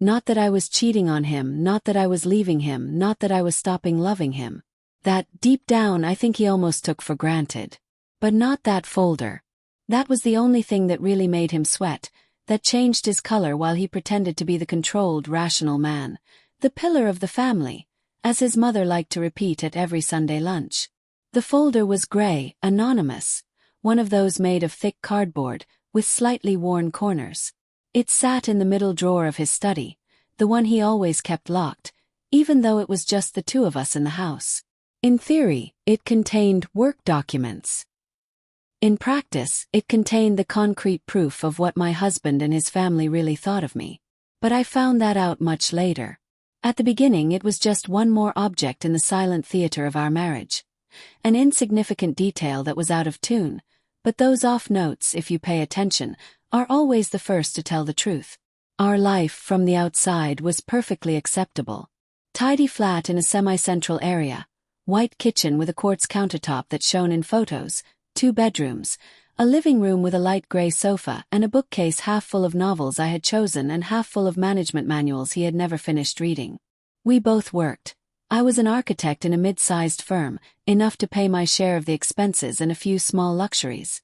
Not that I was cheating on him, not that I was leaving him, not that I was stopping loving him. That, deep down, I think he almost took for granted. But not that folder. That was the only thing that really made him sweat, that changed his color while he pretended to be the controlled, rational man, the pillar of the family, as his mother liked to repeat at every Sunday lunch. The folder was gray, anonymous, one of those made of thick cardboard, with slightly worn corners. It sat in the middle drawer of his study, the one he always kept locked, even though it was just the two of us in the house. In theory, it contained work documents. In practice, it contained the concrete proof of what my husband and his family really thought of me. But I found that out much later. At the beginning, it was just one more object in the silent theater of our marriage. An insignificant detail that was out of tune, but those off notes, if you pay attention, are always the first to tell the truth. Our life from the outside was perfectly acceptable. Tidy flat in a semi-central area, white kitchen with a quartz countertop that shone in photos, 2 bedrooms, a living room with a light gray sofa and a bookcase half full of novels I had chosen and half full of management manuals he had never finished reading. We both worked. I was an architect in a mid-sized firm, enough to pay my share of the expenses and a few small luxuries.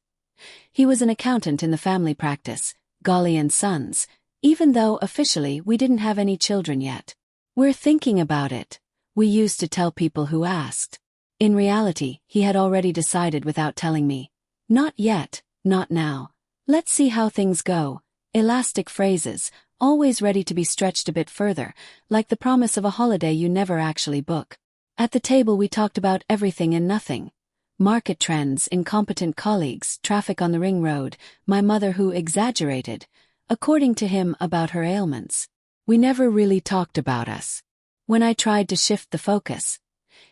He was an accountant in the family practice, Golly and Sons, even though officially we didn't have any children yet. We're thinking about it, we used to tell people who asked. In reality, he had already decided without telling me. Not yet, not now. Let's see how things go. Elastic phrases, always ready to be stretched a bit further, like the promise of a holiday you never actually book. At the table we talked about everything and nothing. Market trends, incompetent colleagues, traffic on the ring road, my mother who exaggerated, according to him, about her ailments. We never really talked about us. When I tried to shift the focus,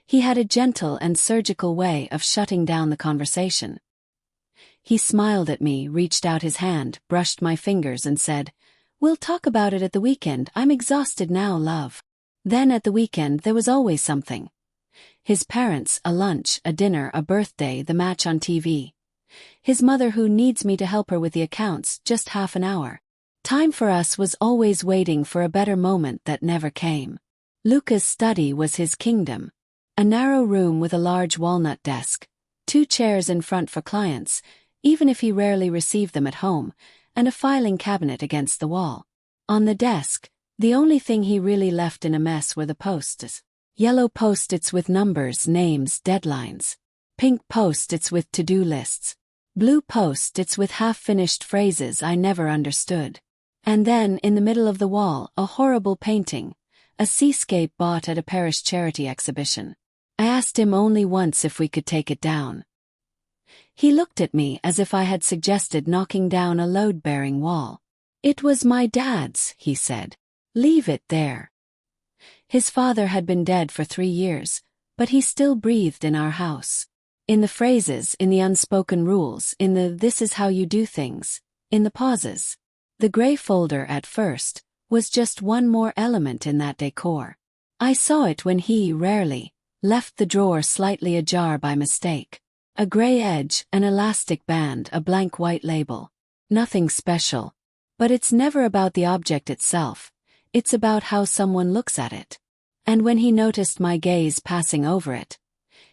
he had a gentle and surgical way of shutting down the conversation. He smiled at me, reached out his hand, brushed my fingers and said, "We'll talk about it at the weekend. I'm exhausted now, love." Then at the weekend there was always something. His parents, a lunch, a dinner, a birthday, the match on TV. His mother who needs me to help her with the accounts, just half an hour. Time for us was always waiting for a better moment that never came. Luca's study was his kingdom. A narrow room with a large walnut desk, 2 chairs in front for clients, even if he rarely received them at home, and a filing cabinet against the wall. On the desk, the only thing he really left in a mess were the post-its. Yellow post-its with numbers, names, deadlines. Pink post-its with to-do lists. Blue post-its with half-finished phrases I never understood. And then, in the middle of the wall, a horrible painting, a seascape bought at a parish charity exhibition. I asked him only once if we could take it down. He looked at me as if I had suggested knocking down a load-bearing wall. "It was my dad's," he said. "Leave it there." His father had been dead for 3 years, but he still breathed in our house. In the phrases, in the unspoken rules, in the "this is how you do things," in the pauses. The gray folder, at first, was just one more element in that decor. I saw it when he, rarely, left the drawer slightly ajar by mistake. A gray edge, an elastic band, a blank white label. Nothing special. But it's never about the object itself. It's about how someone looks at it. And when he noticed my gaze passing over it,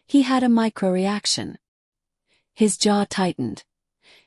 he had a micro-reaction. His jaw tightened.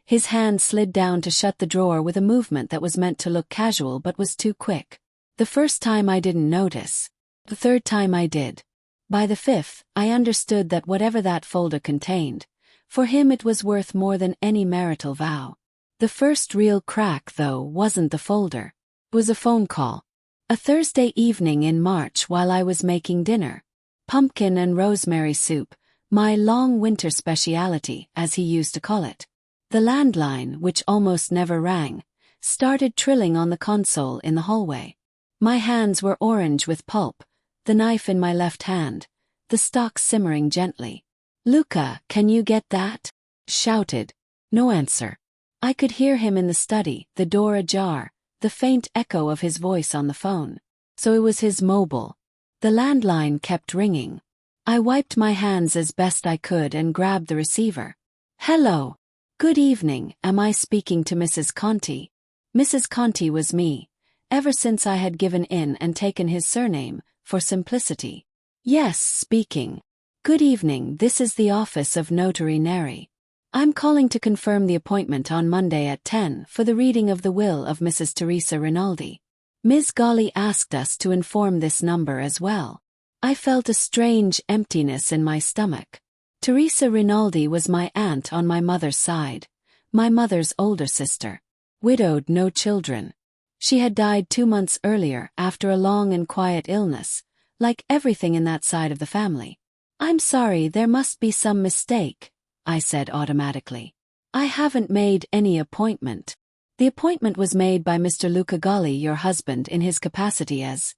His hand slid down to shut the drawer with a movement that was meant to look casual but was too quick. The first time I didn't notice. The third time I did. By the 5th, I understood that whatever that folder contained, for him it was worth more than any marital vow. The first real crack, though, wasn't the folder. It was a phone call. A Thursday evening in March while I was making dinner. Pumpkin and rosemary soup, my long winter speciality, as he used to call it. The landline, which almost never rang, started trilling on the console in the hallway. My hands were orange with pulp, the knife in my left hand, the stock simmering gently. "Luca, can you get that?" shouted. No answer. I could hear him in the study, the door ajar, the faint echo of his voice on the phone. So it was his mobile. The landline kept ringing. I wiped my hands as best I could and grabbed the receiver. "Hello. Good evening, am I speaking to Mrs. Conti?" Mrs. Conti was me, ever since I had given in and taken his surname, for simplicity. Yes, speaking. Good evening, this is the office of Notary Neri. I'm calling to confirm the appointment on Monday at 10 for the reading of the will of Mrs. Teresa Rinaldi. Ms. Golly asked us to inform this number as well. I felt a strange emptiness in my stomach. Teresa Rinaldi was my aunt on my mother's side, my mother's older sister. Widowed, no children. She had died 2 months earlier after a long and quiet illness, like everything in that side of the family. I'm sorry, there must be some mistake, I said automatically. I haven't made any appointment. The appointment was made by Mr. Luca Golli, your husband, in his capacity as...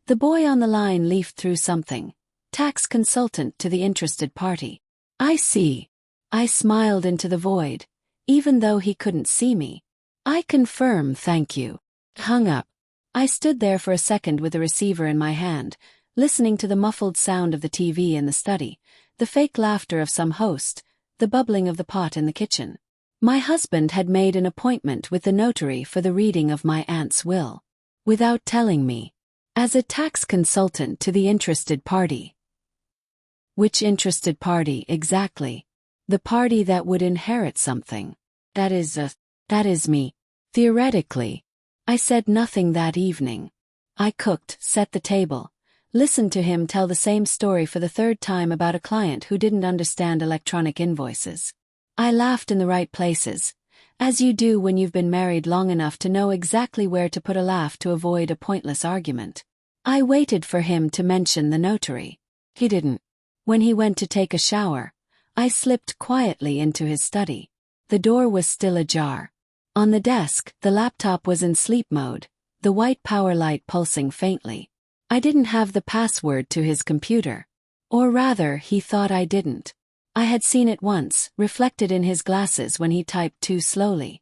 The boy on the line leafed through something. Tax consultant to the interested party. I see. I smiled into the void, even though he couldn't see me. I confirm, thank you. Hung up. I stood there for a second with the receiver in my hand, listening to the muffled sound of the TV in the study, the fake laughter of some host, the bubbling of the pot in the kitchen. My husband had made an appointment with the notary for the reading of my aunt's will. Without telling me. As a tax consultant to the interested party. Which interested party exactly? The party that would inherit something. That is me. Theoretically. I said nothing that evening. I cooked, set the table, listened to him tell the same story for the third time about a client who didn't understand electronic invoices. I laughed in the right places, as you do when you've been married long enough to know exactly where to put a laugh to avoid a pointless argument. I waited for him to mention the notary. He didn't. When he went to take a shower, I slipped quietly into his study. The door was still ajar. On the desk, the laptop was in sleep mode, the white power light pulsing faintly. I didn't have the password to his computer. Or rather, he thought I didn't. I had seen it once, reflected in his glasses when he typed too slowly.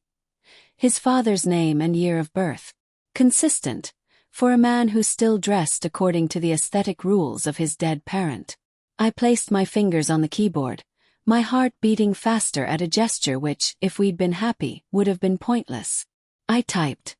His father's name and year of birth. Consistent, for a man who still dressed according to the aesthetic rules of his dead parent. I placed my fingers on the keyboard, my heart beating faster at a gesture which, if we'd been happy, would have been pointless. I typed.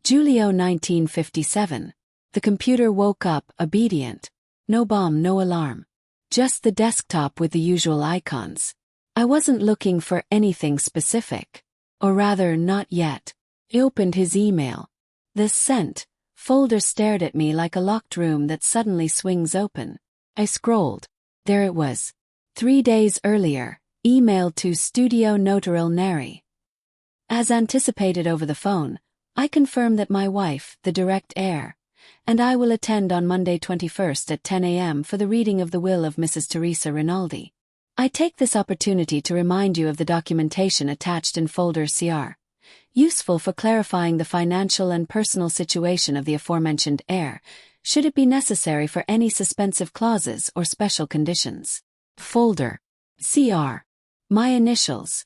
Julio 1957. The computer woke up, obedient. No bomb, no alarm. Just the desktop with the usual icons. I wasn't looking for anything specific. Or rather, not yet. I opened his email. The sent folder stared at me like a locked room that suddenly swings open. I scrolled. There it was. 3 days earlier, emailed to Studio Notary Neri. As anticipated over the phone, I confirm that my wife, the direct heir, and I will attend on Monday 21st at 10 a.m. for the reading of the will of Mrs. Teresa Rinaldi. I take this opportunity to remind you of the documentation attached in folder CR, useful for clarifying the financial and personal situation of the aforementioned heir, should it be necessary for any suspensive clauses or special conditions. Folder. CR. My initials.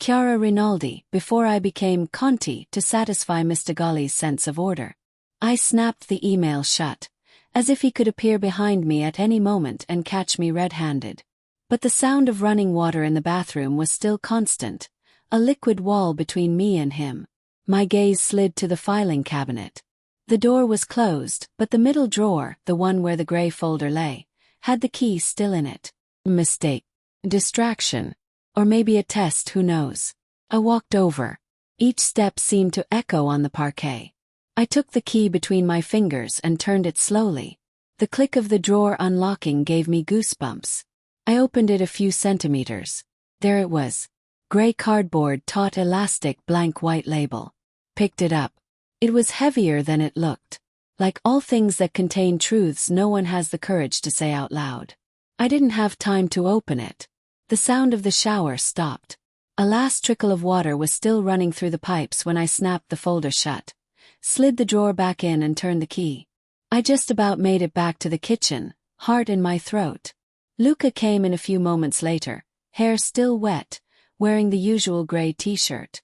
Chiara Rinaldi, before I became Conti to satisfy Mr. Golli's sense of order. I snapped the email shut, as if he could appear behind me at any moment and catch me red-handed. But the sound of running water in the bathroom was still constant, a liquid wall between me and him. My gaze slid to the filing cabinet. The door was closed, but the middle drawer, the one where the gray folder lay, had the key still in it. Mistake. Distraction. Or maybe a test, who knows. I walked over. Each step seemed to echo on the parquet. I took the key between my fingers and turned it slowly. The click of the drawer unlocking gave me goosebumps. I opened it a few centimeters. There it was. Gray cardboard, taut elastic, blank white label. Picked it up. It was heavier than it looked. Like all things that contain truths no one has the courage to say out loud. I didn't have time to open it. The sound of the shower stopped. A last trickle of water was still running through the pipes when I snapped the folder shut, slid the drawer back in and turned the key. I just about made it back to the kitchen, heart in my throat. Luca came in a few moments later, hair still wet, wearing the usual gray t-shirt.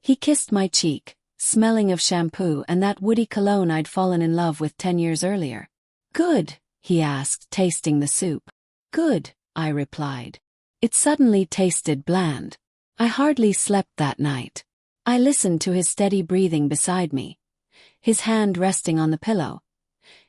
He kissed my cheek, smelling of shampoo and that woody cologne I'd fallen in love with 10 years earlier. Good, he asked, tasting the soup. Good, I replied. It suddenly tasted bland. I hardly slept that night. I listened to his steady breathing beside me, his hand resting on the pillow.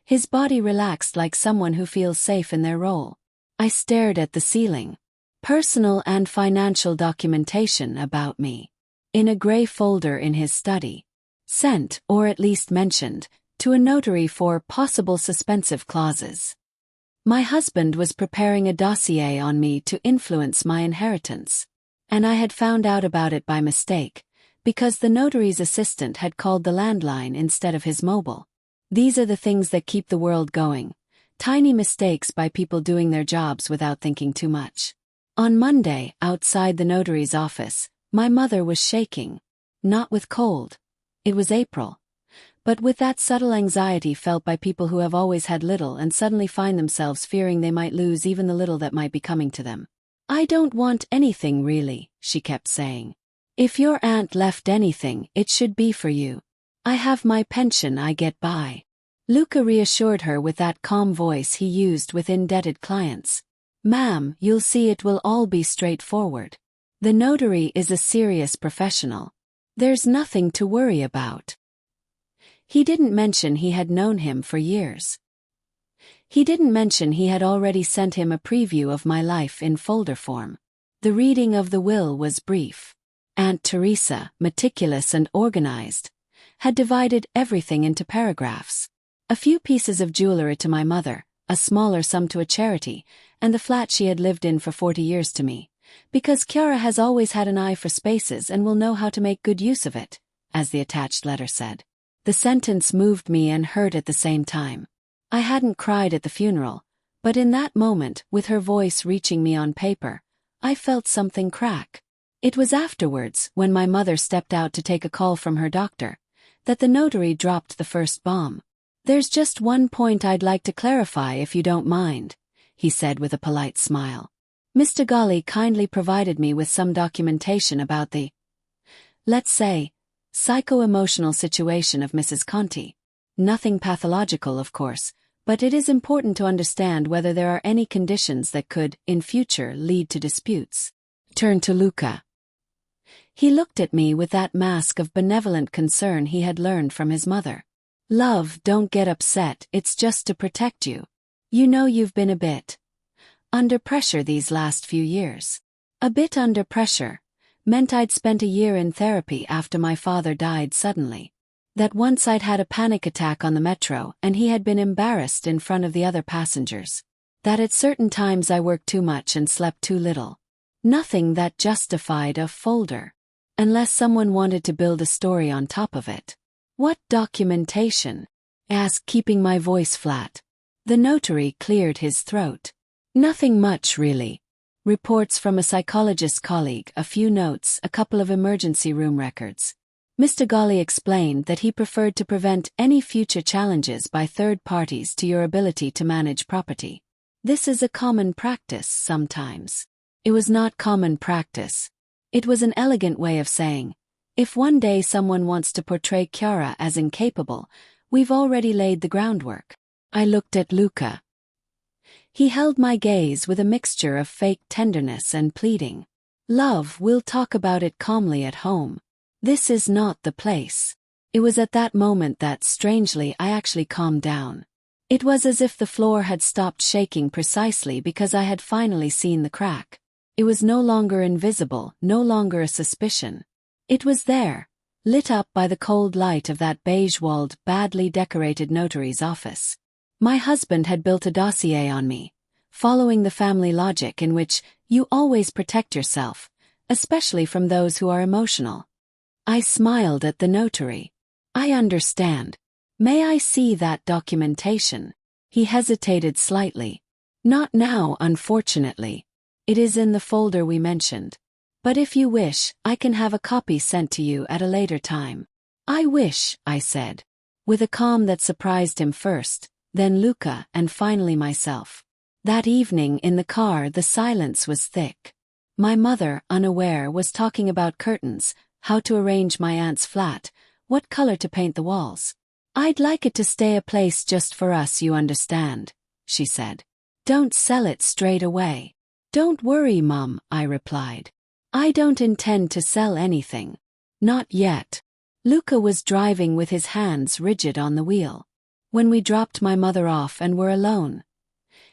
His body relaxed like someone who feels safe in their role. I stared at the ceiling. Personal and financial documentation about me. In a gray folder in his study. Sent, or at least mentioned, to a notary for possible suspensive clauses. My husband was preparing a dossier on me to influence my inheritance. And I had found out about it by mistake, because the notary's assistant had called the landline instead of his mobile. These are the things that keep the world going. Tiny mistakes by people doing their jobs without thinking too much. On Monday, outside the notary's office, my mother was shaking. Not with cold. It was April. But with that subtle anxiety felt by people who have always had little and suddenly find themselves fearing they might lose even the little that might be coming to them. "I don't want anything really," she kept saying. "If your aunt left anything, it should be for you. I have my pension, I get by." Luca reassured her with that calm voice he used with indebted clients. "Ma'am, you'll see it will all be straightforward. The notary is a serious professional. There's nothing to worry about." He didn't mention he had known him for years. He didn't mention he had already sent him a preview of my life in folder form. The reading of the will was brief. Aunt Teresa, meticulous and organized, had divided everything into paragraphs. A few pieces of jewelry to my mother, a smaller sum to a charity, and the flat she had lived in for 40 years to me. Because Chiara has always had an eye for spaces and will know how to make good use of it, as the attached letter said. The sentence moved me and hurt at the same time. I hadn't cried at the funeral, but in that moment, with her voice reaching me on paper, I felt something crack. It was afterwards, when my mother stepped out to take a call from her doctor, that the notary dropped the first bomb. "There's just one point I'd like to clarify if you don't mind," he said with a polite smile. "Mr. Golly kindly provided me with some documentation about the, let's say, psycho-emotional situation of Mrs. Conti. Nothing pathological, of course, but it is important to understand whether there are any conditions that could, in future, lead to disputes." Turn to Luca. He looked at me with that mask of benevolent concern he had learned from his mother. "Love, don't get upset, it's just to protect you. You know you've been a bit under pressure these last few years." A bit under pressure meant I'd spent a year in therapy after my father died suddenly. That once I'd had a panic attack on the metro and he had been embarrassed in front of the other passengers. That at certain times I worked too much and slept too little. Nothing that justified a folder. Unless someone wanted to build a story on top of it. "What documentation?" asked, keeping my voice flat. The notary cleared his throat. "Nothing much, really. Reports from a psychologist colleague, a few notes, a couple of emergency room records." Mr. Golly explained that he preferred to prevent any future challenges by third parties to your ability to manage property. "This is a common practice sometimes." It was not common practice. It was an elegant way of saying, if one day someone wants to portray Chiara as incapable, we've already laid the groundwork. I looked at Luca. He held my gaze with a mixture of fake tenderness and pleading. "Love, we'll talk about it calmly at home. This is not the place." It was at that moment that, strangely, I actually calmed down. It was as if the floor had stopped shaking precisely because I had finally seen the crack. It was no longer invisible, no longer a suspicion. It was there, lit up by the cold light of that beige-walled, badly decorated notary's office. My husband had built a dossier on me, following the family logic in which you always protect yourself, especially from those who are emotional. I smiled at the notary. "I understand. May I see that documentation?" He hesitated slightly. "Not now, unfortunately. It is in the folder we mentioned. But if you wish, I can have a copy sent to you at a later time." "I wish," I said, with a calm that surprised him first, then Luca, and finally myself. That evening in the car the silence was thick. My mother, unaware, was talking about curtains, how to arrange my aunt's flat, what color to paint the walls. "I'd like it to stay a place just for us, you understand," she said. "Don't sell it straight away." "Don't worry, Mum," I replied. "I don't intend to sell anything. Not yet." Luca was driving with his hands rigid on the wheel. When we dropped my mother off and were alone,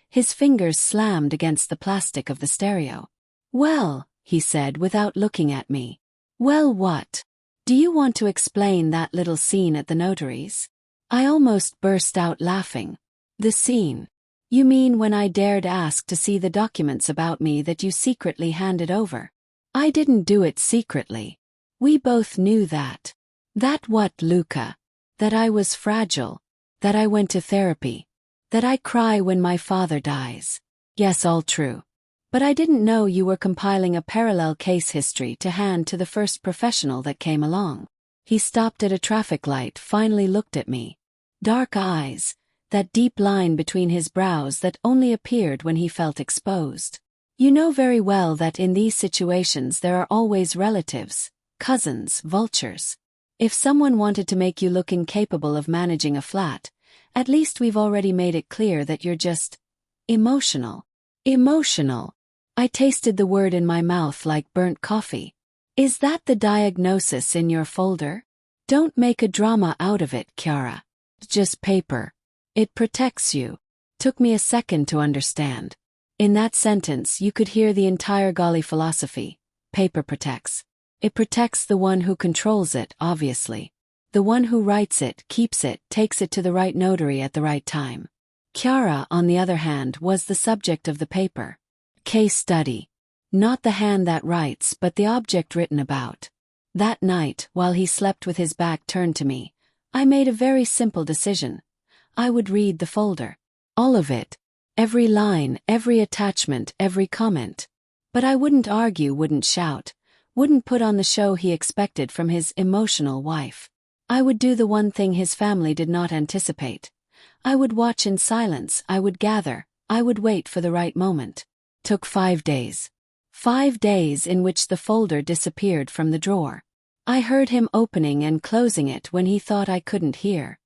his fingers slammed against the plastic of the stereo. "Well," he said without looking at me. "Well, what? Do you want to explain that little scene at the notary's?" I almost burst out laughing. "The scene? You mean when I dared ask to see the documents about me that you secretly handed over?" "I didn't do it secretly. We both knew that." "That what, Luca? That I was fragile? That I went to therapy? That I cry when my father dies?" "Yes, all true. But I didn't know you were compiling a parallel case history to hand to the first professional that came along." He stopped at a traffic light, finally looked at me. Dark eyes, that deep line between his brows that only appeared when he felt exposed. "You know very well that in these situations there are always relatives, cousins, vultures. If someone wanted to make you look incapable of managing a flat, at least we've already made it clear that you're just emotional." "Emotional?" I tasted the word in my mouth like burnt coffee. "Is that the diagnosis in your folder? Don't make a drama out of it, Chiara. It's just paper. It protects you." Took me a second to understand. In that sentence you could hear the entire Gali philosophy. Paper protects. It protects the one who controls it, obviously. The one who writes it, keeps it, takes it to the right notary at the right time. Chiara, on the other hand, was the subject of the paper. Case study. Not the hand that writes, but the object written about. That night, while he slept with his back turned to me, I made a very simple decision. I would read the folder. All of it. Every line, every attachment, every comment. But I wouldn't argue, wouldn't shout, wouldn't put on the show he expected from his emotional wife. I would do the one thing his family did not anticipate. I would watch in silence, I would gather, I would wait for the right moment. Took 5 days. 5 days in which the folder disappeared from the drawer. I heard him opening and closing it when he thought I couldn't hear.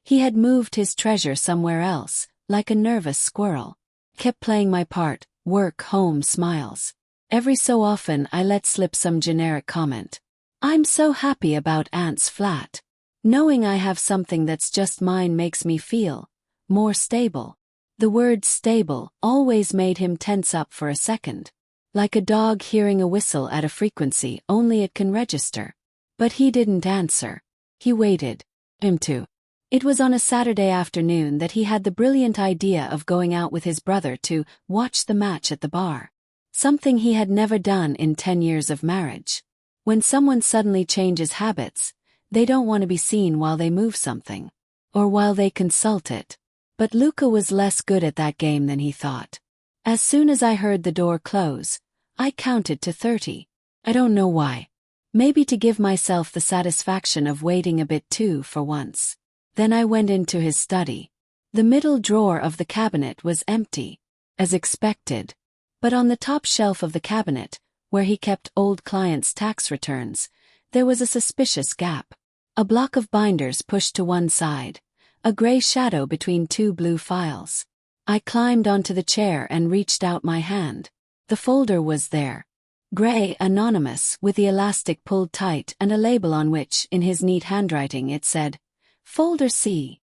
He had moved his treasure somewhere else, like a nervous squirrel. Kept playing my part, work, home, smiles. Every so often I let slip some generic comment. "I'm so happy about Aunt's flat. Knowing I have something that's just mine makes me feel more stable." The word stable always made him tense up for a second. Like a dog hearing a whistle at a frequency only it can register. But he didn't answer. He waited. Him too. It was on a Saturday afternoon that he had the brilliant idea of going out with his brother to watch the match at the bar. Something he had never done in 10 years of marriage. When someone suddenly changes habits, they don't want to be seen while they move something. Or while they consult it. But Luca was less good at that game than he thought. As soon as I heard the door close, I counted to 30. I don't know why. Maybe to give myself the satisfaction of waiting a bit too for once. Then I went into his study. The middle drawer of the cabinet was empty, as expected. But on the top shelf of the cabinet, where he kept old clients' tax returns, there was a suspicious gap. A block of binders pushed to one side. A gray shadow between 2 blue files. I climbed onto the chair and reached out my hand. The folder was there. Gray, anonymous, with the elastic pulled tight and a label on which, in his neat handwriting, it said, "Folder C."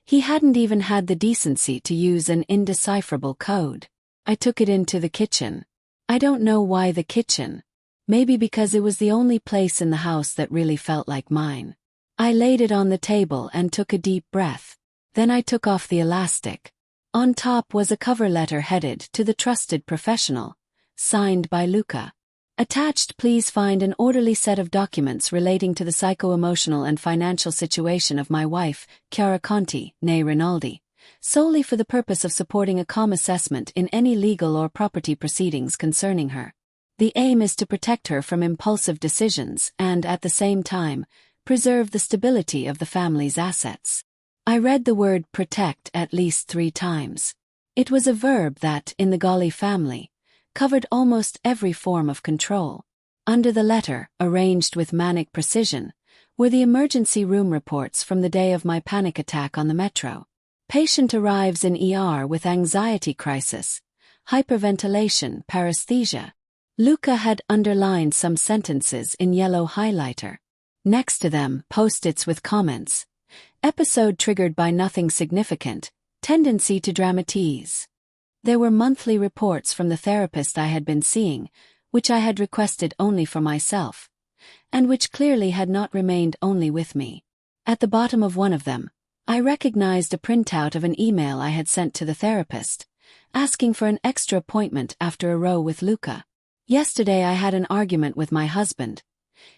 He hadn't even had the decency to use an indecipherable code. I took it into the kitchen. I don't know why the kitchen. Maybe because it was the only place in the house that really felt like mine. I laid it on the table and took a deep breath. Then I took off the elastic. On top was a cover letter headed "To the Trusted Professional," signed by Luca. Attached, please find an orderly set of documents relating to the psycho-emotional and financial situation of my wife, Chiara Conti, née Rinaldi, solely for the purpose of supporting a calm assessment in any legal or property proceedings concerning her. The aim is to protect her from impulsive decisions and, at the same time, preserve the stability of the family's assets. I read the word protect at least 3 times. It was a verb that, in the Gali family, covered almost every form of control. Under the letter, arranged with manic precision, were the emergency room reports from the day of my panic attack on the metro. Patient arrives in ER with anxiety crisis, hyperventilation, paresthesia. Luca had underlined some sentences in yellow highlighter. Next to them, post-its with comments. Episode triggered by nothing significant, tendency to dramatize. There were monthly reports from the therapist I had been seeing, which I had requested only for myself, and which clearly had not remained only with me. At the bottom of one of them, I recognized a printout of an email I had sent to the therapist, asking for an extra appointment after a row with Luca. Yesterday I had an argument with my husband.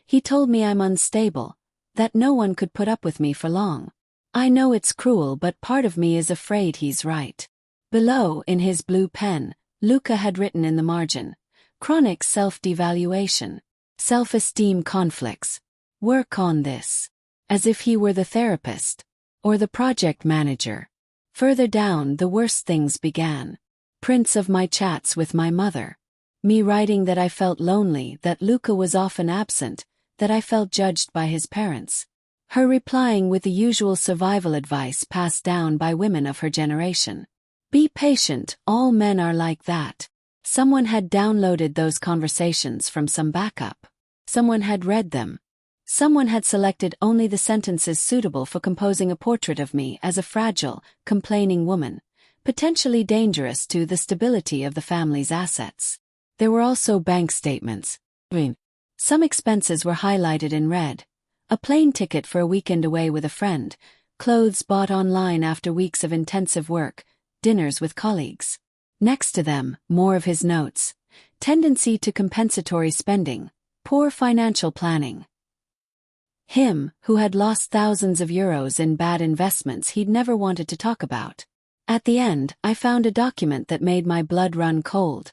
He told me I'm unstable, that no one could put up with me for long. I know it's cruel, but part of me is afraid he's right. Below, in his blue pen, Luca had written in the margin, chronic self-devaluation, self-esteem conflicts. Work on this. As if he were the therapist. Or the project manager. Further down, the worst things began. Prints of my chats with my mother. Me writing that I felt lonely, that Luca was often absent, that I felt judged by his parents. Her replying with the usual survival advice passed down by women of her generation. Be patient, all men are like that. Someone had downloaded those conversations from some backup. Someone had read them. Someone had selected only the sentences suitable for composing a portrait of me as a fragile, complaining woman, potentially dangerous to the stability of the family's assets. There were also bank statements. Some expenses were highlighted in red. A plane ticket for a weekend away with a friend, clothes bought online after weeks of intensive work, dinners with colleagues. Next to them, more of his notes. Tendency to compensatory spending, poor financial planning. Him, who had lost thousands of euros in bad investments he'd never wanted to talk about. At the end, I found a document that made my blood run cold.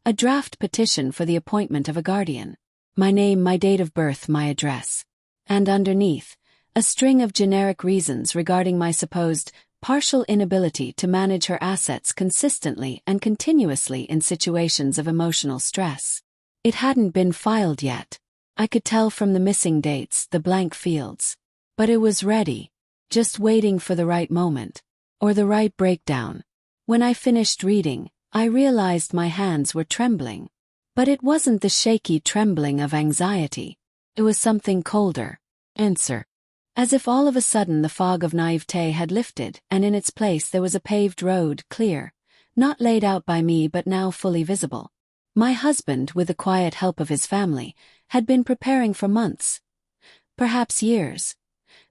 A draft petition for the appointment of a guardian. My name, my date of birth, my address. And underneath, a string of generic reasons regarding my supposed partial inability to manage her assets consistently and continuously in situations of emotional stress. It hadn't been filed yet. I could tell from the missing dates, the blank fields. But it was ready, just waiting for the right moment, or the right breakdown. When I finished reading, I realized my hands were trembling. But it wasn't the shaky trembling of anxiety. It was something colder. Answer. As if all of a sudden the fog of naivete had lifted, and in its place there was a paved road, clear, not laid out by me but now fully visible. My husband, with the quiet help of his family, had been preparing for months, perhaps years,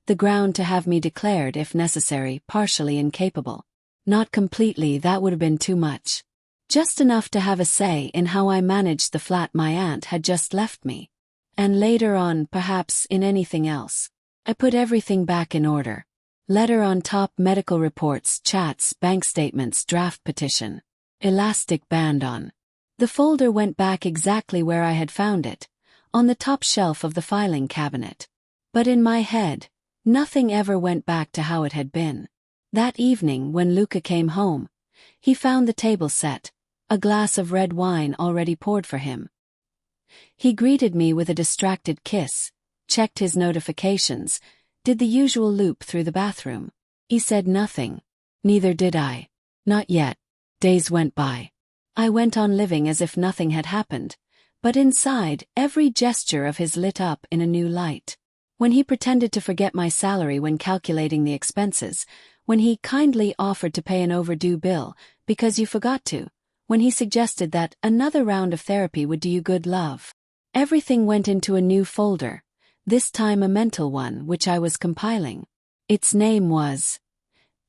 the ground to have me declared, if necessary, partially incapable. Not completely, that would have been too much. Just enough to have a say in how I managed the flat my aunt had just left me. And later on, perhaps, in anything else. I put everything back in order. Letter on top, medical reports, chats, bank statements, draft petition. Elastic band on. The folder went back exactly where I had found it, on the top shelf of the filing cabinet. But in my head, nothing ever went back to how it had been. That evening, when Luca came home, he found the table set, a glass of red wine already poured for him. He greeted me with a distracted kiss, checked his notifications, did the usual loop through the bathroom. He said nothing. Neither did I. Not yet. Days went by. I went on living as if nothing had happened, but inside, every gesture of his lit up in a new light. When he pretended to forget my salary when calculating the expenses, when he kindly offered to pay an overdue bill because you forgot to, when he suggested that another round of therapy would do you good, love. Everything went into a new folder, this time a mental one which I was compiling. Its name was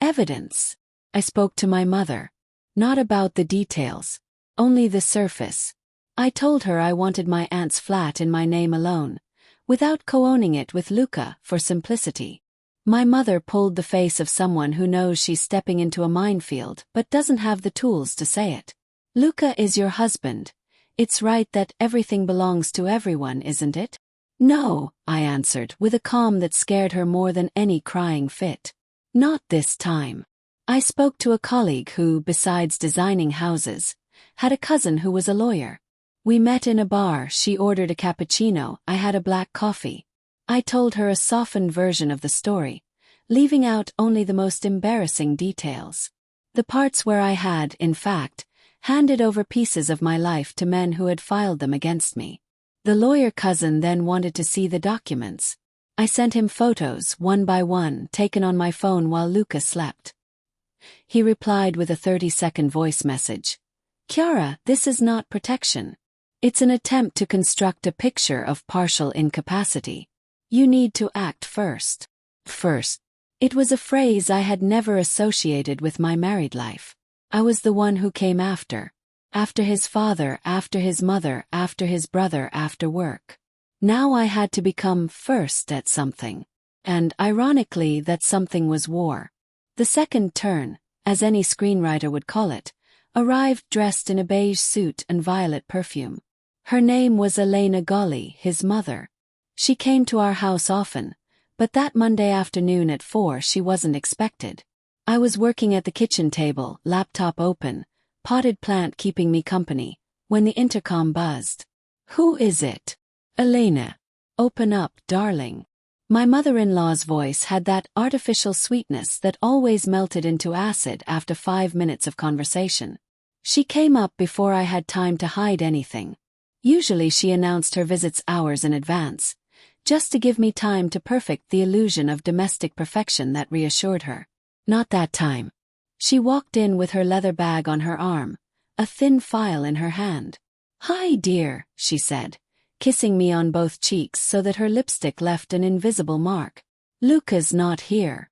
Evidence. I spoke to my mother. Not about the details, only the surface. I told her I wanted my aunt's flat in my name alone, without co-owning it with Luca for simplicity. My mother pulled the face of someone who knows she's stepping into a minefield but doesn't have the tools to say it. Luca is your husband. It's right that everything belongs to everyone, isn't it? No, I answered with a calm that scared her more than any crying fit. Not this time. I spoke to a colleague who, besides designing houses, had a cousin who was a lawyer. We met in a bar, she ordered a cappuccino, I had a black coffee. I told her a softened version of the story, leaving out only the most embarrassing details. The parts where I had, in fact, handed over pieces of my life to men who had filed them against me. The lawyer cousin then wanted to see the documents. I sent him photos, one by one, taken on my phone while Luca slept. He replied with a 30-second voice message. Chiara, this is not protection. It's an attempt to construct a picture of partial incapacity. You need to act first. First. It was a phrase I had never associated with my married life. I was the one who came after. After his father, after his mother, after his brother, after work. Now I had to become first at something. And, ironically, that something was war. The second turn, as any screenwriter would call it, arrived dressed in a beige suit and violet perfume. Her name was Elena Golli, his mother. She came to our house often, but that Monday afternoon at 4 she wasn't expected. I was working at the kitchen table, laptop open, potted plant keeping me company, when the intercom buzzed. Who is it? Elena. Open up, darling. My mother-in-law's voice had that artificial sweetness that always melted into acid after 5 minutes of conversation. She came up before I had time to hide anything. Usually she announced her visits hours in advance, just to give me time to perfect the illusion of domestic perfection that reassured her. Not that time. She walked in with her leather bag on her arm, a thin file in her hand. Hi, dear, she said, kissing me on both cheeks so that her lipstick left an invisible mark. Luca's not here.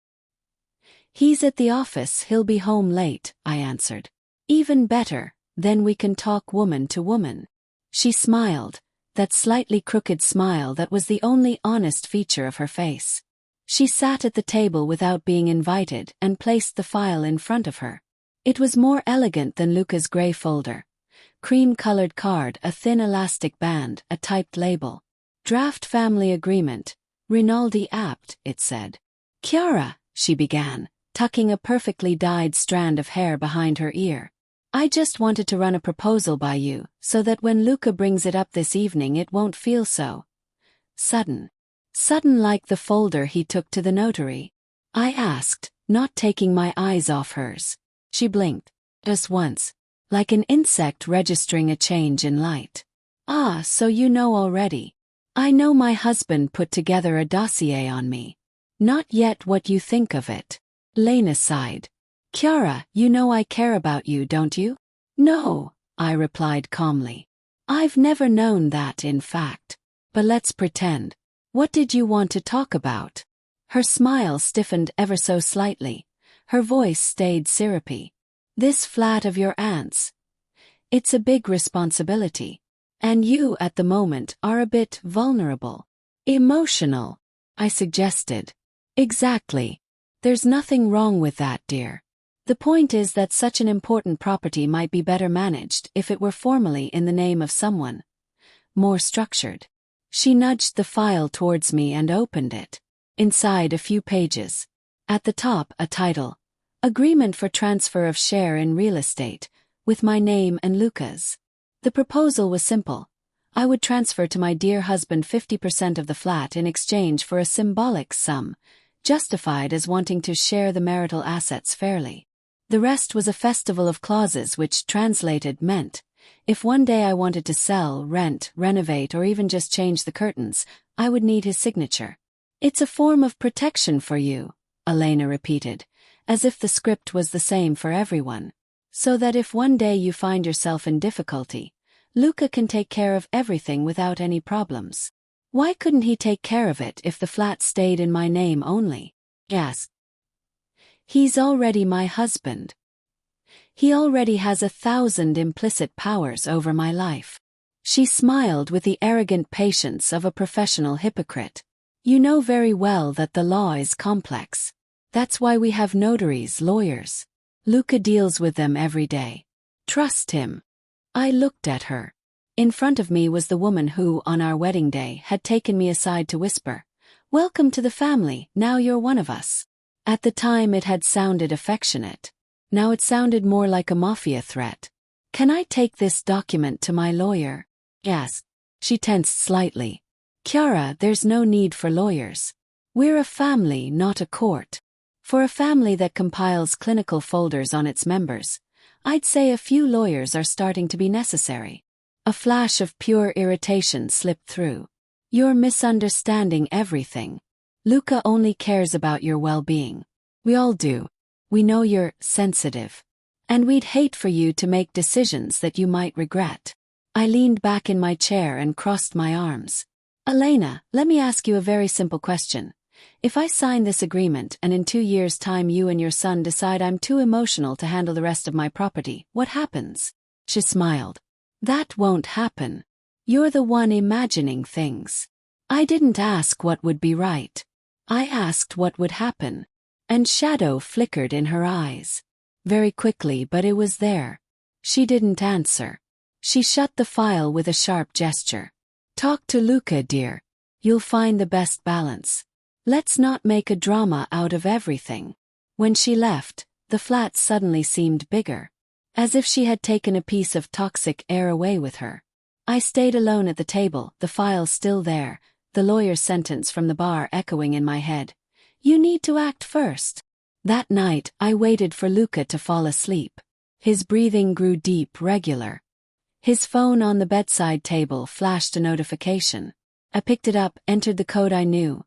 He's at the office, he'll be home late, I answered. Even better, then we can talk woman to woman. She smiled, that slightly crooked smile that was the only honest feature of her face. She sat at the table without being invited and placed the file in front of her. It was more elegant than Luca's gray folder. Cream-colored card, a thin elastic band, a typed label. Draft family agreement. Rinaldi apt, it said. Chiara, she began, tucking a perfectly dyed strand of hair behind her ear. I just wanted to run a proposal by you, so that when Luca brings it up this evening it won't feel so sudden. Sudden like the folder he took to the notary. I asked, not taking my eyes off hers. She blinked. Just once. Like an insect registering a change in light. Ah, so you know already. I know my husband put together a dossier on me. Not yet what you think of it. Lena sighed. Chiara, you know I care about you, don't you? No, I replied calmly. I've never known that, in fact. But let's pretend. What did you want to talk about? Her smile stiffened ever so slightly. Her voice stayed syrupy. This flat of your aunt's. It's a big responsibility. And you, at the moment, are a bit vulnerable. Emotional, I suggested. Exactly. There's nothing wrong with that, dear. The point is that such an important property might be better managed if it were formally in the name of someone more structured. She nudged the file towards me and opened it. Inside a few pages. At the top, a title. Agreement for transfer of share in real estate, with my name and Luca's. The proposal was simple. I would transfer to my dear husband 50% of the flat in exchange for a symbolic sum, justified as wanting to share the marital assets fairly. The rest was a festival of clauses which, translated, meant, if one day I wanted to sell, rent, renovate, or even just change the curtains, I would need his signature. It's a form of protection for you, Elena repeated, as if the script was the same for everyone. So that if one day you find yourself in difficulty, Luca can take care of everything without any problems. Why couldn't he take care of it if the flat stayed in my name only? Yes. He's already my husband. He already has 1,000 implicit powers over my life. She smiled with the arrogant patience of a professional hypocrite. You know very well that the law is complex. That's why we have notaries, lawyers. Luca deals with them every day. Trust him. I looked at her. In front of me was the woman who, on our wedding day, had taken me aside to whisper, "Welcome to the family, now you're one of us." At the time it had sounded affectionate. Now it sounded more like a mafia threat. Can I take this document to my lawyer? Yes. She tensed slightly. Chiara, there's no need for lawyers. We're a family, not a court. For a family that compiles clinical folders on its members, I'd say a few lawyers are starting to be necessary. A flash of pure irritation slipped through. You're misunderstanding everything. Luca only cares about your well-being. We all do. We know you're sensitive. And we'd hate for you to make decisions that you might regret. I leaned back in my chair and crossed my arms. Elena, let me ask you a very simple question. If I sign this agreement and in 2 years' time you and your son decide I'm too emotional to handle the rest of my property, what happens? She smiled. That won't happen. You're the one imagining things. I didn't ask what would be right. I asked what would happen. And shadow flickered in her eyes. Very quickly, but it was there. She didn't answer. She shut the file with a sharp gesture. Talk to Luca, dear. You'll find the best balance. Let's not make a drama out of everything. When she left, the flat suddenly seemed bigger. As if she had taken a piece of toxic air away with her. I stayed alone at the table, the file still there, the lawyer's sentence from the bar echoing in my head. You need to act first. That night, I waited for Luca to fall asleep. His breathing grew deep, regular. His phone on the bedside table flashed a notification. I picked it up, entered the code I knew.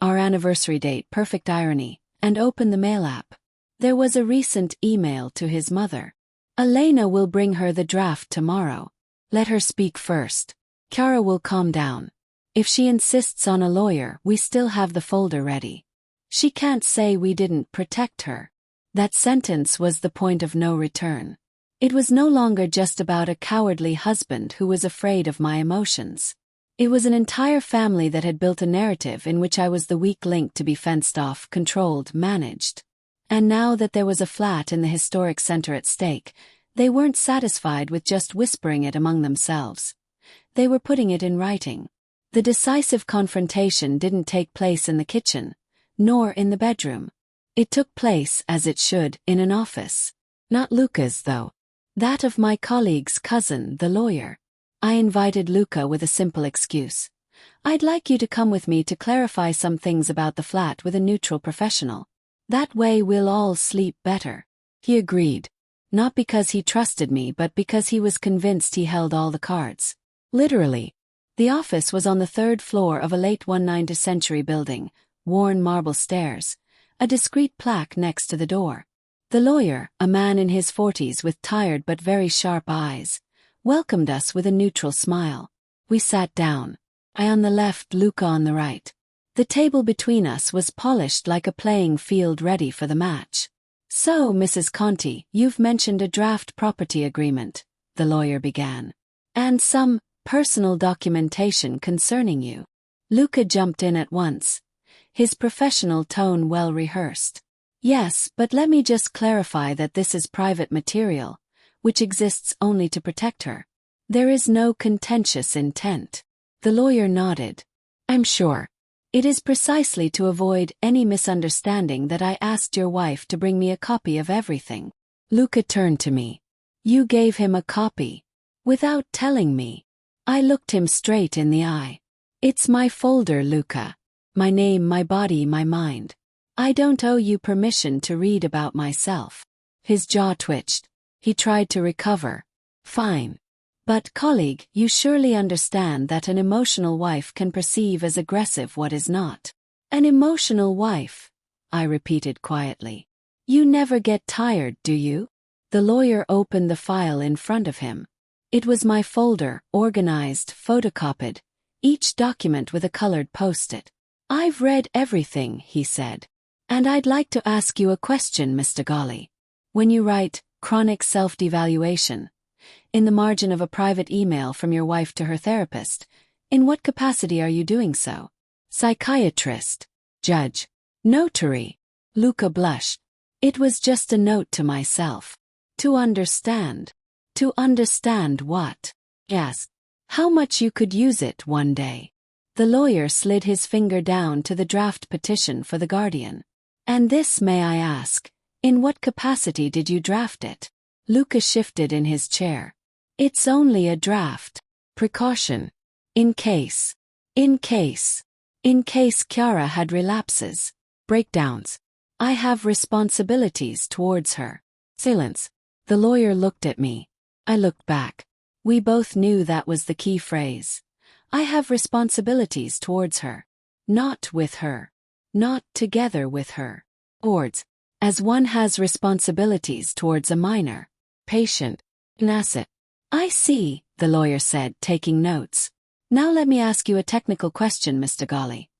Our anniversary date, perfect irony, and opened the mail app. There was a recent email to his mother. Elena will bring her the draft tomorrow. Let her speak first. Chiara will calm down. If she insists on a lawyer, we still have the folder ready. She can't say we didn't protect her. That sentence was the point of no return. It was no longer just about a cowardly husband who was afraid of my emotions. It was an entire family that had built a narrative in which I was the weak link to be fenced off, controlled, managed. And now that there was a flat in the historic center at stake, they weren't satisfied with just whispering it among themselves. They were putting it in writing. The decisive confrontation didn't take place in the kitchen, nor in the bedroom. It took place, as it should, in an office. Not Luca's, though. That of my colleague's cousin, the lawyer. I invited Luca with a simple excuse. I'd like you to come with me to clarify some things about the flat with a neutral professional. That way we'll all sleep better. He agreed. Not because he trusted me, but because he was convinced he held all the cards. Literally. The office was on the 3rd floor of a late 19th century building, worn marble stairs, a discreet plaque next to the door. The lawyer, a man in his 40s with tired but very sharp eyes, welcomed us with a neutral smile. We sat down. I on the left, Luca on the right. The table between us was polished like a playing field ready for the match. So, Mrs. Conti, you've mentioned a draft property agreement, the lawyer began. And some personal documentation concerning you. Luca jumped in at once. His professional tone well rehearsed. Yes, but let me just clarify that this is private material, which exists only to protect her. There is no contentious intent. The lawyer nodded. I'm sure. It is precisely to avoid any misunderstanding that I asked your wife to bring me a copy of everything. Luca turned to me. You gave him a copy. Without telling me. I looked him straight in the eye. It's my folder, Luca. My name, my body, my mind. I don't owe you permission to read about myself. His jaw twitched. He tried to recover. Fine. But, colleague, you surely understand that an emotional wife can perceive as aggressive what is not. An emotional wife, I repeated quietly. You never get tired, do you? The lawyer opened the file in front of him. It was my folder, organized, photocopied, each document with a colored post-it. I've read everything, he said. And I'd like to ask you a question, Mr. Golly. When you write, chronic self-devaluation, in the margin of a private email from your wife to her therapist, in what capacity are you doing so? Psychiatrist, judge, notary. Luca blushed. It was just a note to myself. To understand. To understand what? Yes. How much you could use it one day. The lawyer slid his finger down to the draft petition for the Guardian. And this, may I ask, in what capacity did you draft it? Luca shifted in his chair. It's only a draft. Precaution. In case. In case. In case Chiara had relapses. Breakdowns. I have responsibilities towards her. Silence. The lawyer looked at me. I looked back. We both knew that was the key phrase. I have responsibilities towards her. Not with her. not together with her. Towards, as one has responsibilities towards a minor patient, an asset. I see, the lawyer said, taking notes. Now let me ask you a technical question, Mr. Golly.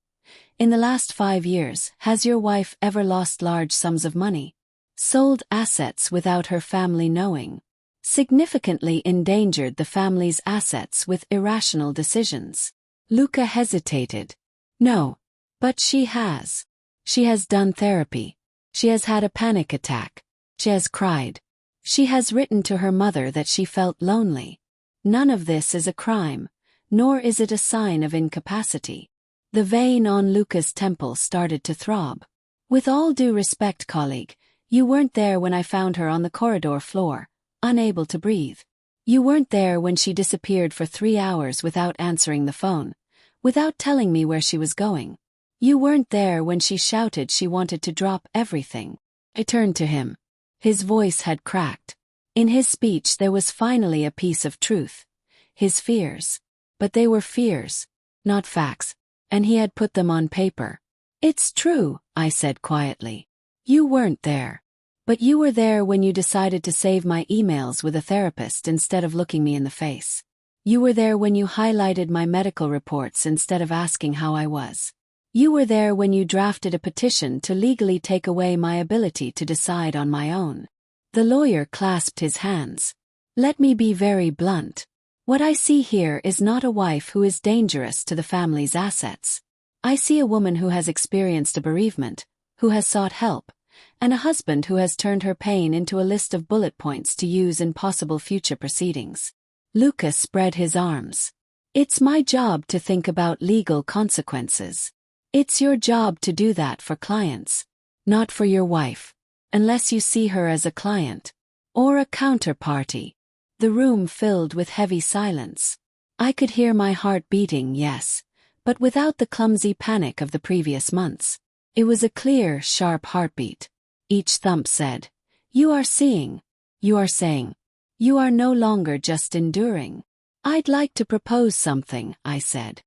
In the last 5 years, has your wife ever lost large sums of money? Sold assets without her family knowing? Significantly endangered the family's assets with irrational decisions? Luca hesitated. No. But she has. She has done therapy. She has had a panic attack. She has cried. She has written to her mother that she felt lonely. None of this is a crime, nor is it a sign of incapacity. The vein on Luca's temple started to throb. With all due respect, colleague, you weren't there when I found her on the corridor floor, unable to breathe. You weren't there when she disappeared for 3 hours without answering the phone, without telling me where she was going. You weren't there when she shouted she wanted to drop everything. I turned to him. His voice had cracked. In his speech there was finally a piece of truth. His fears. But they were fears, not facts, and he had put them on paper. It's true, I said quietly. You weren't there. But you were there when you decided to save my emails with a therapist instead of looking me in the face. You were there when you highlighted my medical reports instead of asking how I was. You were there when you drafted a petition to legally take away my ability to decide on my own. The lawyer clasped his hands. Let me be very blunt. What I see here is not a wife who is dangerous to the family's assets. I see a woman who has experienced a bereavement, who has sought help, and a husband who has turned her pain into a list of bullet points to use in possible future proceedings. Lucas spread his arms. It's my job to think about legal consequences. It's your job to do that for clients, not for your wife, unless you see her as a client or a counterparty. The room filled with heavy silence. I could hear my heart beating, yes, but without the clumsy panic of the previous months. It was a clear, sharp heartbeat. Each thump said, "You are seeing. You are saying. You are no longer just enduring." "I'd like to propose something," I said.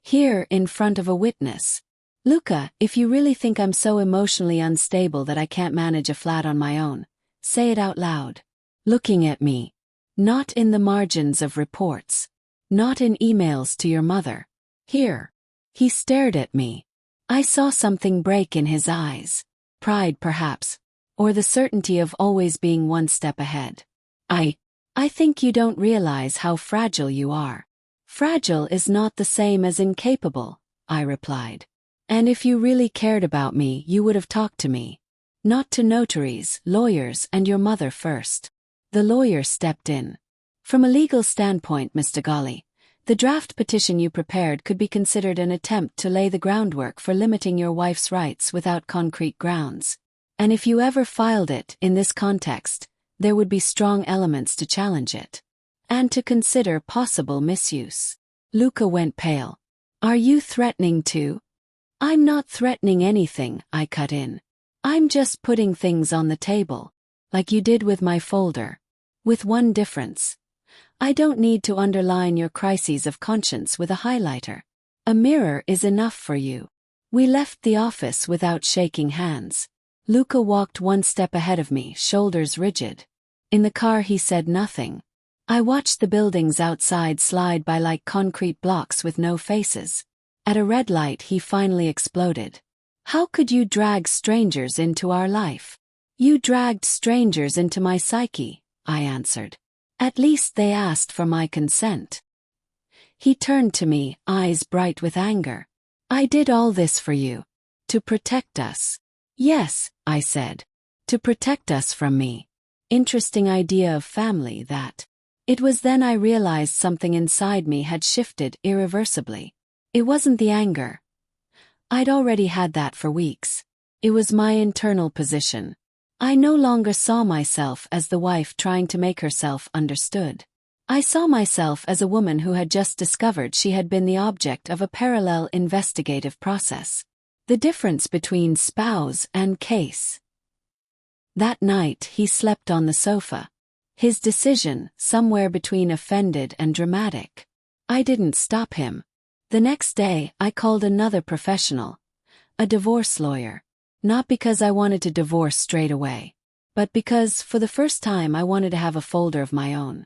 Here, in front of a witness. Luca, if you really think I'm so emotionally unstable that I can't manage a flat on my own, say it out loud. Looking at me. Not in the margins of reports. Not in emails to your mother. Here. He stared at me. I saw something break in his eyes. Pride, perhaps. Or the certainty of always being one step ahead. I think you don't realize how fragile you are. Fragile is not the same as incapable, I replied. And if you really cared about me, you would have talked to me. Not to notaries, lawyers, and your mother first. The lawyer stepped in. From a legal standpoint, Mr. Golly, the draft petition you prepared could be considered an attempt to lay the groundwork for limiting your wife's rights without concrete grounds. And if you ever filed it in this context, there would be strong elements to challenge it. And to consider possible misuse. Luca went pale. Are you threatening to? I'm not threatening anything, I cut in. I'm just putting things on the table. Like you did with my folder. With one difference. I don't need to underline your crises of conscience with a highlighter. A mirror is enough for you. We left the office without shaking hands. Luca walked one step ahead of me, shoulders rigid. In the car he said nothing. I watched the buildings outside slide by like concrete blocks with no faces. At a red light he finally exploded. How could you drag strangers into our life? You dragged strangers into my psyche, I answered. At least they asked for my consent. He turned to me, eyes bright with anger. I did all this for you. To protect us. Yes, I said. To protect us from me. Interesting idea of family, that. It was then I realized something inside me had shifted irreversibly. It wasn't the anger. I'd already had that for weeks. It was my internal position. I no longer saw myself as the wife trying to make herself understood. I saw myself as a woman who had just discovered she had been the object of a parallel investigative process. The difference between spouse and case. That night he slept on the sofa. His decision, somewhere between offended and dramatic. I didn't stop him. The next day, I called another professional. a divorce lawyer. Not because I wanted to divorce straight away, but because, for the first time, I wanted to have a folder of my own.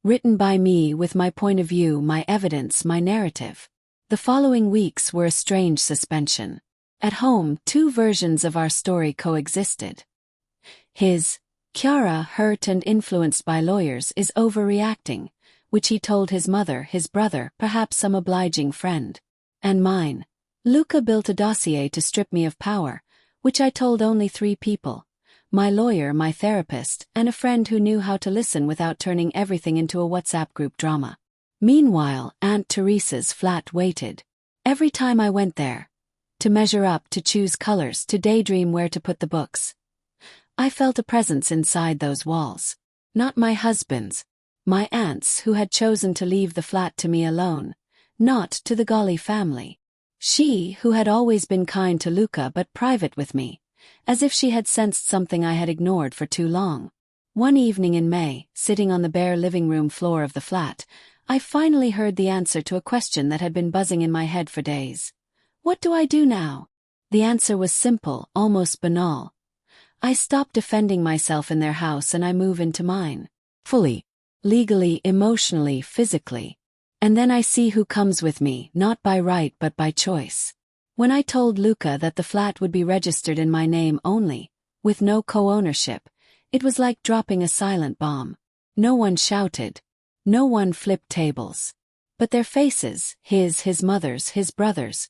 Written by me, with my point of view, my evidence, my narrative. The following weeks were a strange suspension. At home, two versions of our story coexisted. His, Chiara, hurt and influenced by lawyers, is overreacting, which he told his mother, his brother, perhaps some obliging friend. And mine, Luca built a dossier to strip me of power, which I told only 3 people. My lawyer, my therapist, and a friend who knew how to listen without turning everything into a WhatsApp group drama. Meanwhile, Aunt Teresa's flat waited. Every time I went there, to measure up, to choose colors, to daydream where to put the books, I felt a presence inside those walls. Not my husband's, my aunt's, who had chosen to leave the flat to me alone, not to the Golly family. She, who had always been kind to Luca but private with me, as if she had sensed something I had ignored for too long. One evening in May, sitting on the bare living room floor of the flat, I finally heard the answer to a question that had been buzzing in my head for days. What do I do now? The answer was simple, almost banal. I stop defending myself in their house and I move into mine. Fully. Legally, emotionally, physically. And then I see who comes with me, not by right but by choice. When I told Luca that the flat would be registered in my name only, with no co-ownership, it was like dropping a silent bomb. No one shouted. No one flipped tables. But their faces, his mother's, his brother's,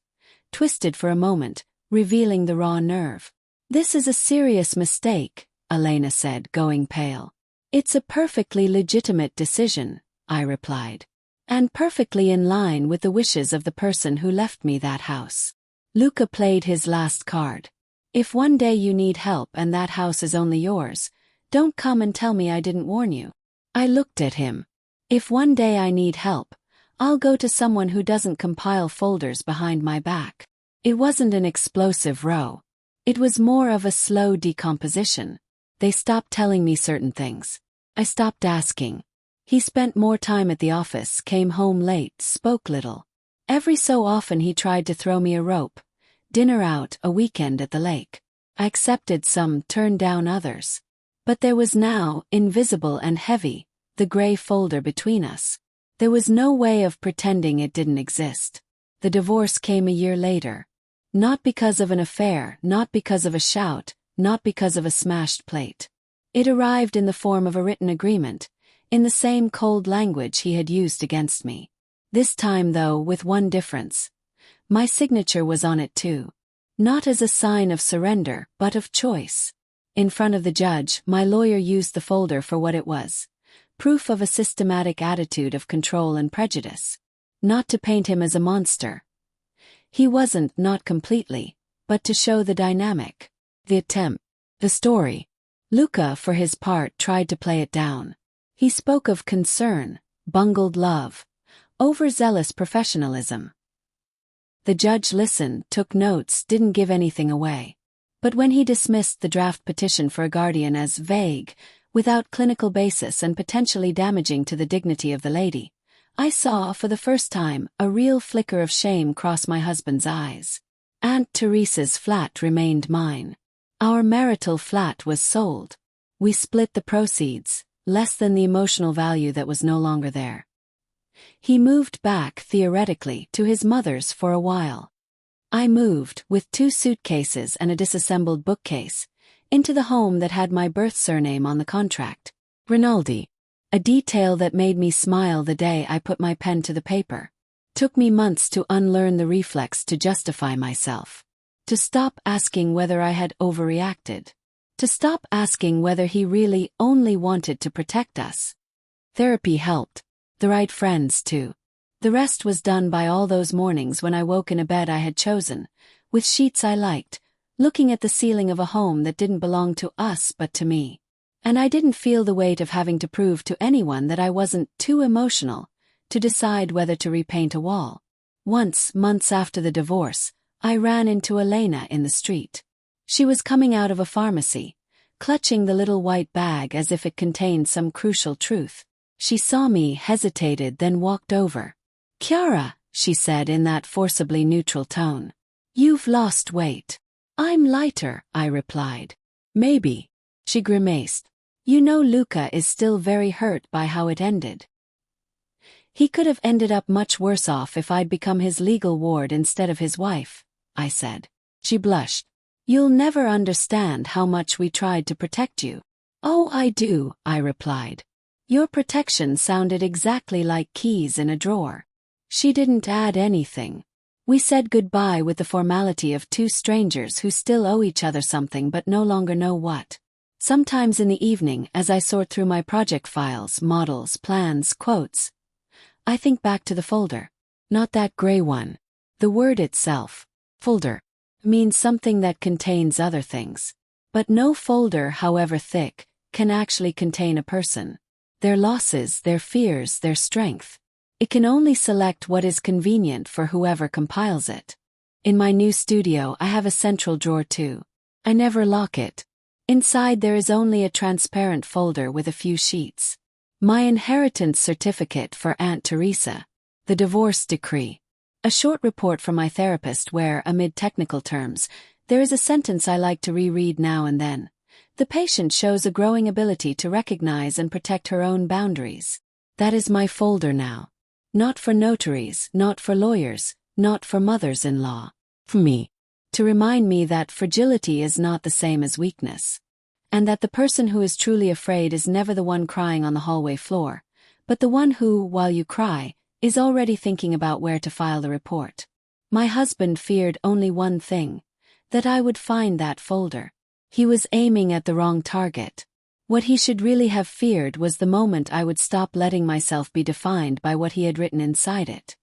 twisted for a moment, revealing the raw nerve. This is a serious mistake, Elena said, going pale. It's a perfectly legitimate decision, I replied. And perfectly in line with the wishes of the person who left me that house. Luca played his last card. If one day you need help and that house is only yours, don't come and tell me I didn't warn you. I looked at him. If one day I need help, I'll go to someone who doesn't compile folders behind my back. It wasn't an explosive row. It was more of a slow decomposition. They stopped telling me certain things. I stopped asking. He spent more time at the office, came home late, spoke little. Every so often he tried to throw me a rope. Dinner out, a weekend at the lake. I accepted some, turned down others. But there was now, invisible and heavy, the gray folder between us. There was no way of pretending it didn't exist. The divorce came a year later. Not because of an affair, not because of a shout, not because of a smashed plate. It arrived in the form of a written agreement, in the same cold language he had used against me. This time, though, with one difference. My signature was on it too. Not as a sign of surrender, but of choice. In front of the judge, my lawyer used the folder for what it was. Proof of a systematic attitude of control and prejudice. Not to paint him as a monster. He wasn't, not completely, but to show the dynamic. The attempt. The story. Luca, for his part, tried to play it down. He spoke of concern, bungled love, overzealous professionalism. The judge listened, took notes, didn't give anything away. But when he dismissed the draft petition for a guardian as vague, without clinical basis and potentially damaging to the dignity of the lady, I saw, for the first time, a real flicker of shame cross my husband's eyes. Aunt Teresa's flat remained mine. Our marital flat was sold. We split the proceeds, less than the emotional value that was no longer there. He moved back, theoretically, to his mother's for a while. I moved, with 2 suitcases and a disassembled bookcase, into the home that had my birth surname on the contract. Rinaldi. A detail that made me smile the day I put my pen to the paper. Took me months to unlearn the reflex to justify myself. To stop asking whether I had overreacted. To stop asking whether he really only wanted to protect us. Therapy helped. The right friends, too. The rest was done by all those mornings when I woke in a bed I had chosen, with sheets I liked, looking at the ceiling of a home that didn't belong to us but to me. And I didn't feel the weight of having to prove to anyone that I wasn't too emotional to decide whether to repaint a wall. Once, months after the divorce, I ran into Elena in the street. She was coming out of a pharmacy, clutching the little white bag as if it contained some crucial truth. She saw me, hesitated, then walked over. "Chiara," she said in that forcibly neutral tone. You've lost weight. I'm lighter, I replied. Maybe. She grimaced. You know Luca is still very hurt by how it ended. He could have ended up much worse off if I'd become his legal ward instead of his wife, I said. She blushed. You'll never understand how much we tried to protect you. Oh, I do, I replied. Your protection sounded exactly like keys in a drawer. She didn't add anything. We said goodbye with the formality of two strangers who still owe each other something but no longer know what. Sometimes in the evening, as I sort through my project files, models, plans, quotes, I think back to the folder. Not that gray one. The word itself, folder, means something that contains other things. But no folder, however thick, can actually contain a person. Their losses, their fears, their strength. It can only select what is convenient for whoever compiles it. In my new studio, I have a central drawer too. I never lock it. Inside there is only a transparent folder with a few sheets. My inheritance certificate for Aunt Teresa. The divorce decree. A short report from my therapist where, amid technical terms, there is a sentence I like to reread now and then. The patient shows a growing ability to recognize and protect her own boundaries. That is my folder now. Not for notaries, not for lawyers, not for mothers-in-law. For me. To remind me that fragility is not the same as weakness. And that the person who is truly afraid is never the one crying on the hallway floor, but the one who, while you cry, is already thinking about where to file the report. My husband feared only one thing, that I would find that folder. He was aiming at the wrong target. What he should really have feared was the moment I would stop letting myself be defined by what he had written inside it.